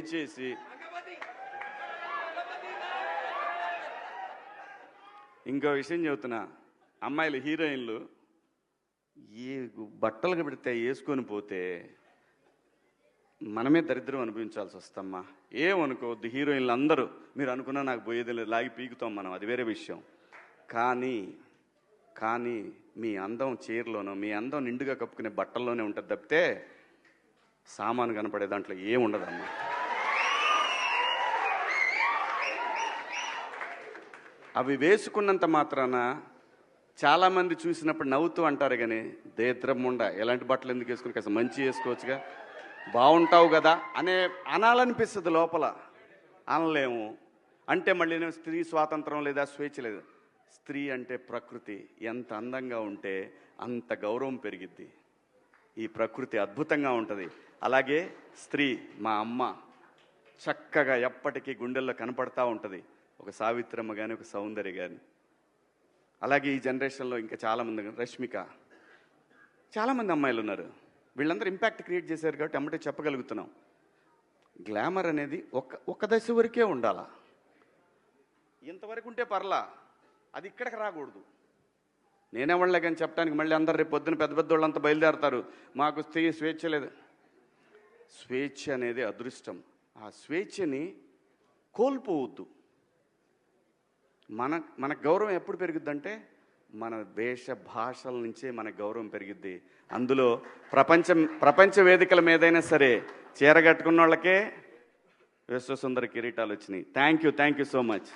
దయచేసి ఇంకో విషయం చెబుతున్నా, అమ్మాయిలు హీరోయిన్లు ఏ బట్టలు పెడితే వేసుకొని పోతే మనమే దరిద్రం అనిపించాల్సి వస్తమ్మా. ఏమనుకోవద్దు, హీరోయిన్లు అందరూ మీరు అనుకున్నా నాకు పోయేది లేదు, లాగి పీకుతాం మనం, అది వేరే విషయం. కానీ మీ అందం చీరలోనో మీ అందం నిండుగా కప్పుకునే బట్టల్లోనే ఉంటుంది తప్పితే సామాను కనపడే దాంట్లో ఏముండదమ్మా. అవి వేసుకున్నంత మాత్రాన చాలామంది చూసినప్పుడు నవ్వుతూ అంటారు, కానీ దేద్రముండ ఎలాంటి బట్టలు ఎందుకు వేసుకుని కాస్త మంచి వేసుకోవచ్చుగా, బాగుంటావు కదా అనాలనిపిస్తుంది లోపల, అనలేము. అంటే మళ్ళీ స్త్రీ స్వాతంత్రం లేదా స్వేచ్ఛ లేదు. స్త్రీ అంటే ప్రకృతి, ఎంత అందంగా ఉంటే అంత గౌరవం పెరిగిద్ది. ఈ ప్రకృతి అద్భుతంగా ఉంటుంది. అలాగే స్త్రీ మా అమ్మ చక్కగా ఎప్పటికీ గుండెల్లో కనపడతా ఉంటుంది, ఒక సావిత్రమ్మ కానీ ఒక సౌందర్య కానీ. అలాగే ఈ జనరేషన్లో ఇంకా చాలామంది, రష్మిక, చాలామంది అమ్మాయిలు ఉన్నారు. వీళ్ళందరూ ఇంపాక్ట్ క్రియేట్ చేశారు కాబట్టి అమ్మటే చెప్పగలుగుతున్నాం. గ్లామర్ అనేది ఒక దశ వరకే ఉండాలా, ఇంతవరకు ఉంటే పర్లా, అది ఇక్కడికి రాకూడదు. నేనేవాళ్ళే కానీ చెప్పడానికి మళ్ళీ అందరు రేపు పొద్దున పెద్ద పెద్ద వాళ్ళంతా బయలుదేరతారు, మాకు స్వేచ్ఛ లేదు. స్వేచ్ఛ అనేది అదృష్టం. ఆ స్వేచ్ఛని కోల్పోవద్దు. మన గౌరవం ఎప్పుడు పెరుగుద్దంటే మన దేశ భాషల నుంచే మన గౌరవం పెరిగిద్ది. అందులో ప్రపంచ వేదికల మీదైనా సరే చీర కట్టుకున్న వాళ్ళకే విశ్వసుందర కిరీటాలు వచ్చినాయి. Thank you so much.